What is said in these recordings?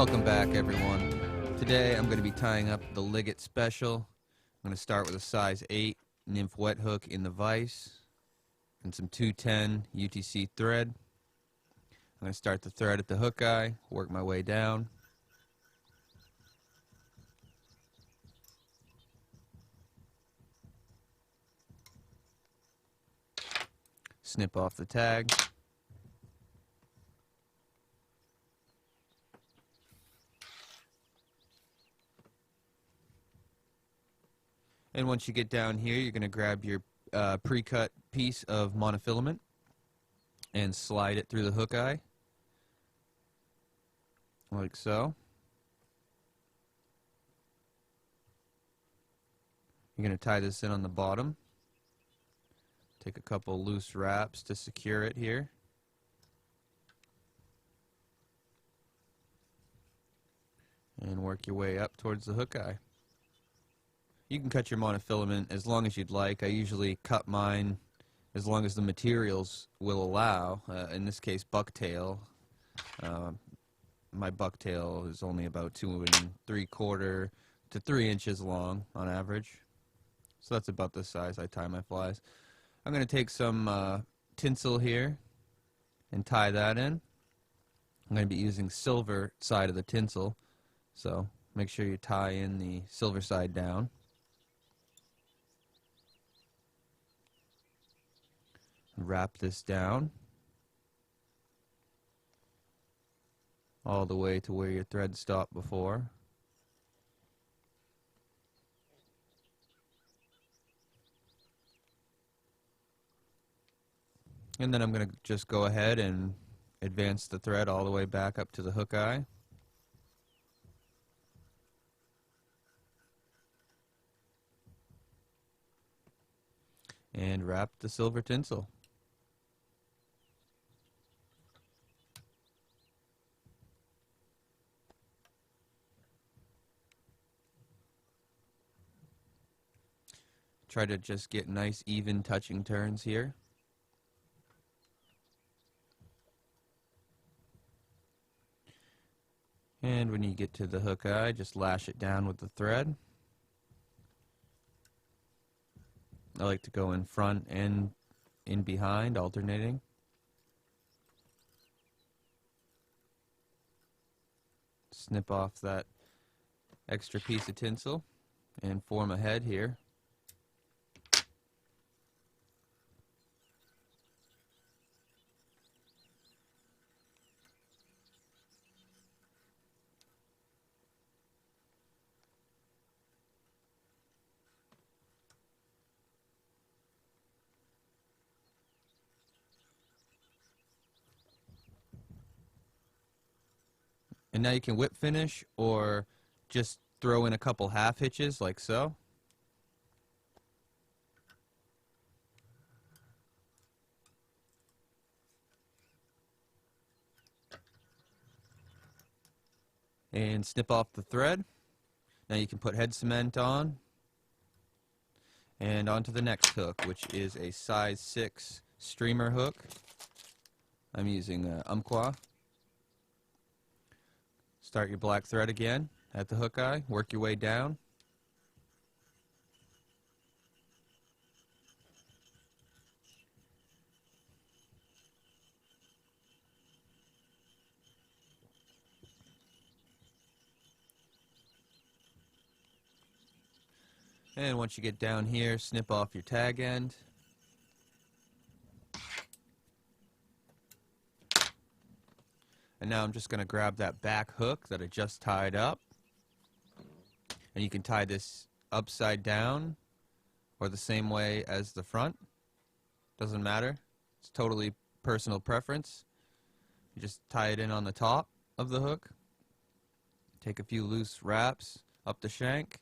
Welcome back, everyone. Today I'm going to be tying up the Liggett Special. I'm going to start with a size 8 Nymph wet hook in the vise and some 210 UTC thread. I'm going to start the thread at the hook eye, work my way down. Snip off the tag. And once you get down here, you're going to grab your pre-cut piece of monofilament and slide it through the hook eye, like so. You're going to tie this in on the bottom. Take a couple loose wraps to secure it here. And work your way up towards the hook eye. You can cut your monofilament as long as you'd like. I usually cut mine as long as the materials will allow. In this case, Bucktail. My Bucktail is only about 2 3/4 to 3 inches long on average. So that's about the size I tie my flies. I'm going to take some tinsel here and tie that in. I'm going to be using silver side of the tinsel, so make sure you tie in the silver side down. Wrap this down all the way to where your thread stopped before. And then I'm going to just go ahead and advance the thread all the way back up to the hook eye. And wrap the silver tinsel. Try to just get nice even touching turns here. And when you get to the hook eye, just lash it down with the thread. I like to go in front and in behind, alternating. Snip off that extra piece of tinsel and form a head here. And now you can whip finish or just throw in a couple half hitches like so. And snip off the thread. Now you can put head cement on and onto the next hook, which is a size 6 streamer hook. I'm using Umpqua. Start your black thread again at the hook eye, work your way down. And once you get down here, snip off your tag end. And now I'm just going to grab that back hook that I just tied up. And you can tie this upside down or the same way as the front. Doesn't matter. It's totally personal preference. You just tie it in on the top of the hook. Take a few loose wraps up the shank.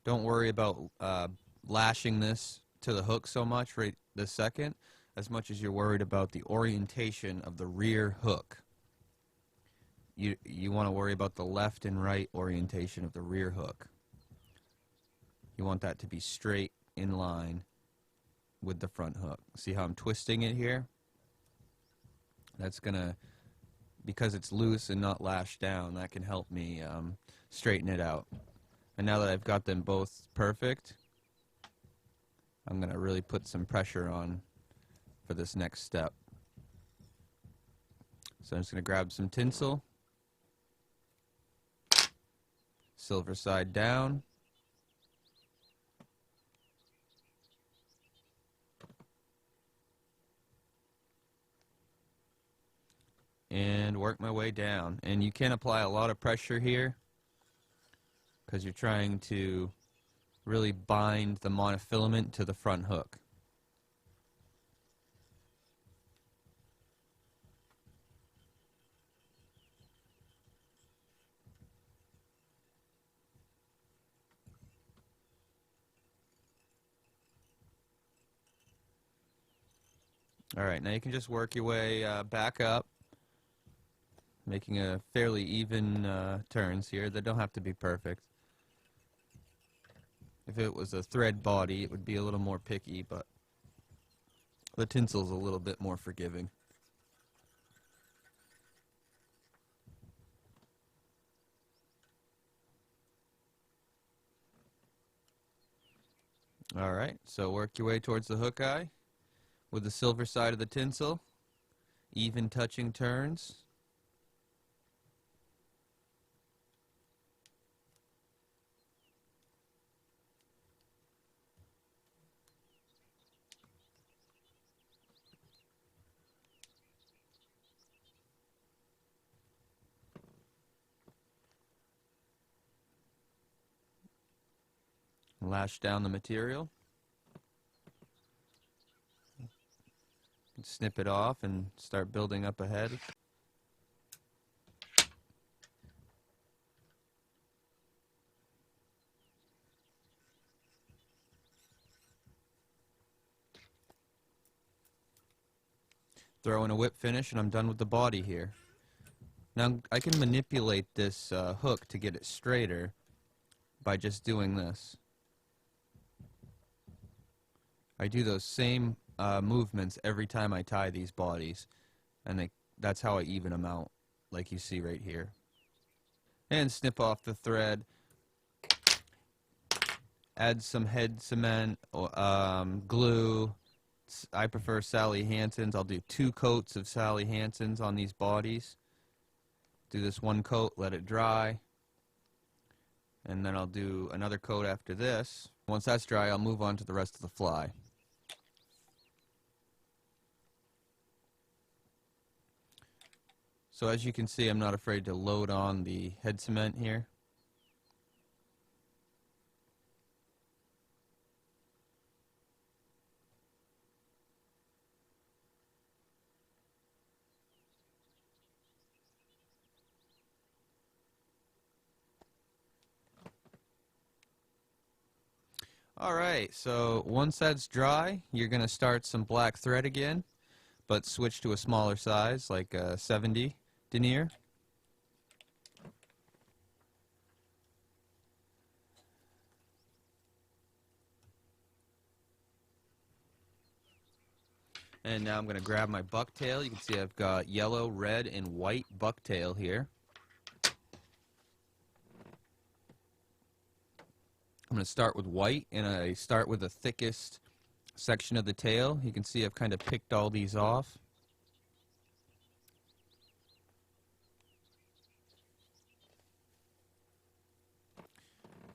Don't worry about lashing this to the hook so much right this second, as much as you're worried about the orientation of the rear hook. You want to worry about the left and right orientation of the rear hook. You want that to be straight in line with the front hook. See how I'm twisting it here? That's going to because it's loose and not lashed down, that can help me straighten it out. And now that I've got them both perfect, I'm going to really put some pressure on for this next step. So I'm just going to grab some tinsel, silver side down, and work my way down. And you can apply a lot of pressure here because you're trying to really bind the monofilament to the front hook. Alright, now you can just work your way back up, making a fairly even turns here. They don't have to be perfect. If it was a thread body, it would be a little more picky, but the tinsel's a little bit more forgiving. Alright, so work your way towards the hook eye with the silver side of the tinsel, even touching turns. Lash down the material. Snip it off and start building up ahead. Throw in a whip finish and I'm done with the body here. Now I can manipulate this hook to get it straighter by just doing this. I do those same movements every time I tie these bodies, and that's how I even them out, like you see right here. And snip off the thread. Add some head cement, or glue. I prefer Sally Hansens. I'll do 2 coats of Sally Hansens on these bodies. Do this 1 coat, let it dry, and then I'll do another coat after this. Once that's dry, I'll move on to the rest of the fly. So as you can see, I'm not afraid to load on the head cement here. Alright, so once that's dry, you're going to start some black thread again, but switch to a smaller size, like a 70 denier. And now I'm going to grab my bucktail. You can see I've got yellow, red, and white bucktail here. I'm going to start with white, and I start with the thickest section of the tail. You can see I've kind of picked all these off.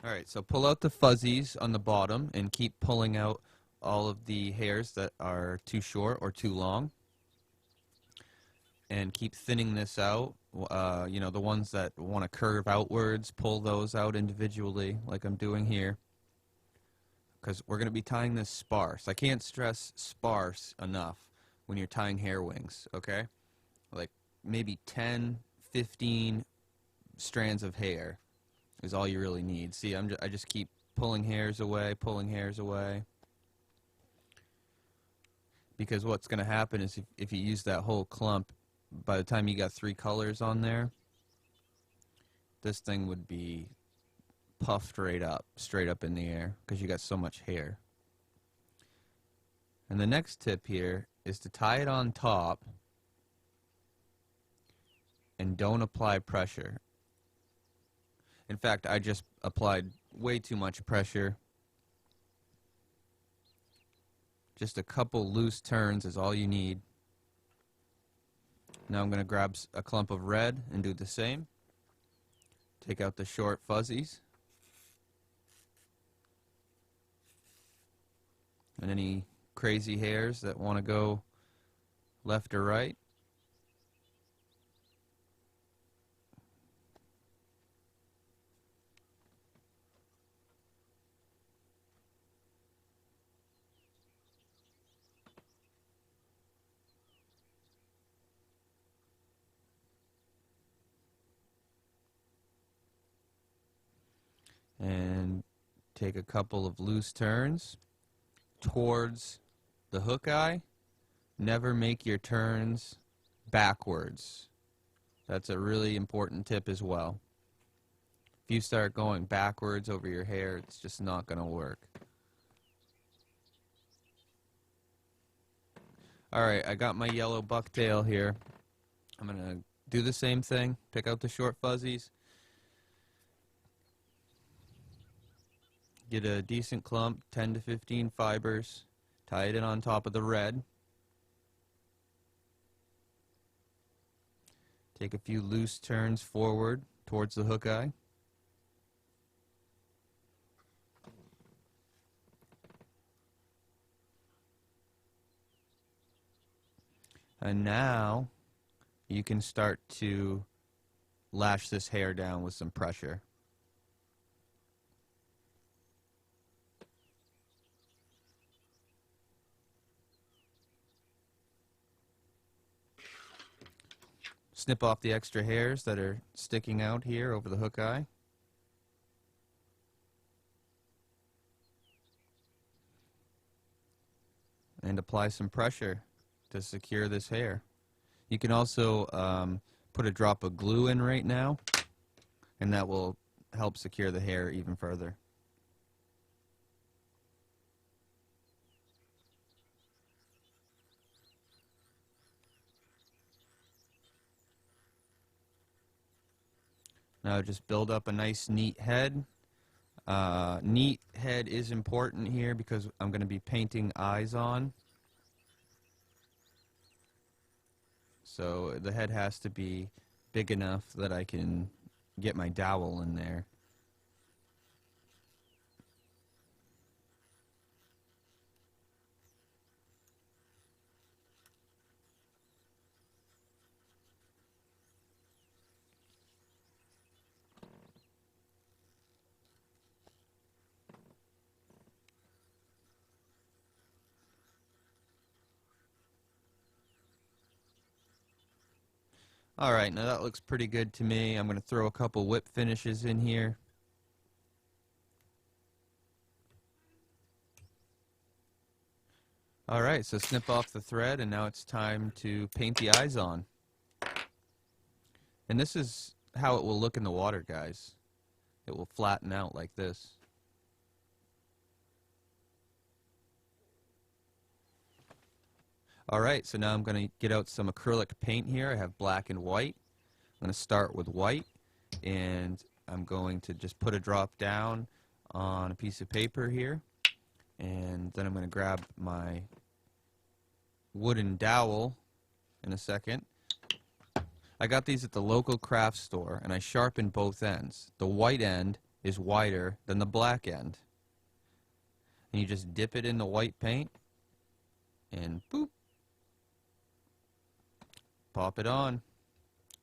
Alright, so pull out the fuzzies on the bottom and keep pulling out all of the hairs that are too short or too long. And keep thinning this out. You know, the ones that want to curve outwards, pull those out individually like I'm doing here. Because we're going to be tying this sparse. I can't stress sparse enough when you're tying hair wings, okay? Like maybe 10, 15 strands of hair is all you really need. See, I just keep pulling hairs away, pulling hairs away. Because what's going to happen is if you use that whole clump, by the time you got 3 colors on there, this thing would be puffed right up, straight up in the air, because you got so much hair. And the next tip here is to tie it on top and don't apply pressure. In fact, I just applied way too much pressure. Just a couple loose turns is all you need. Now I'm going to grab a clump of red and do the same. Take out the short fuzzies. And any crazy hairs that want to go left or right. And take a couple of loose turns towards the hook eye. Never make your turns backwards. That's a really important tip as well. If you start going backwards over your hair, it's just not going to work. Alright, I got my yellow bucktail here. I'm going to do the same thing. Pick out the short fuzzies. Get a decent clump, 10 to 15 fibers. Tie it in on top of the red. Take a few loose turns forward towards the hook eye. And now you can start to lash this hair down with some pressure. Snip off the extra hairs that are sticking out here over the hook eye. And apply some pressure to secure this hair. You can also put a drop of glue in right now, and that will help secure the hair even further. Now just build up a nice neat head. Neat head is important here because I'm going to be painting eyes on. So the head has to be big enough that I can get my dowel in there. Alright, now that looks pretty good to me. I'm going to throw a couple whip finishes in here. Alright, so snip off the thread, and now it's time to paint the eyes on. And this is how it will look in the water, guys. It will flatten out like this. Alright, so now I'm going to get out some acrylic paint here. I have black and white. I'm going to start with white, and I'm going to just put a drop down on a piece of paper here. And then I'm going to grab my wooden dowel in a second. I got these at the local craft store, and I sharpened both ends. The white end is wider than the black end. And you just dip it in the white paint, and boop. Pop it on.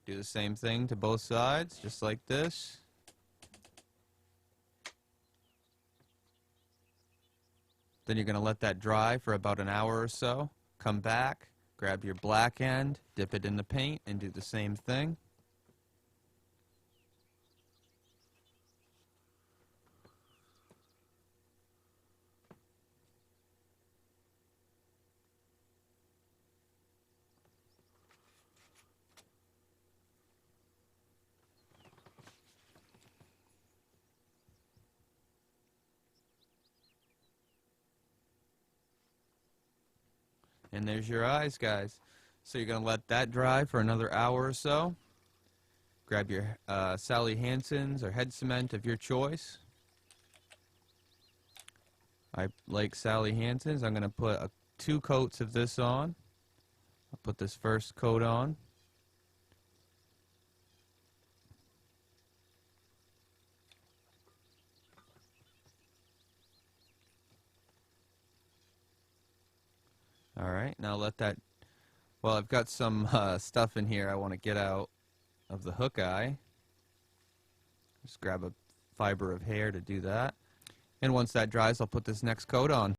Do the same thing to both sides, just like this. Then you're going to let that dry for about an hour or so. Come back, grab your black end, dip it in the paint, and do the same thing. And there's your eyes, guys. So you're going to let that dry for another hour or so. Grab your Sally Hansens or head cement of your choice. I like Sally Hansens. I'm going to put 2 coats of this on. I'll put this first coat on. Alright, now let that... Well, I've got some stuff in here I want to get out of the hook eye. Just grab a fiber of hair to do that. And once that dries, I'll put this next coat on.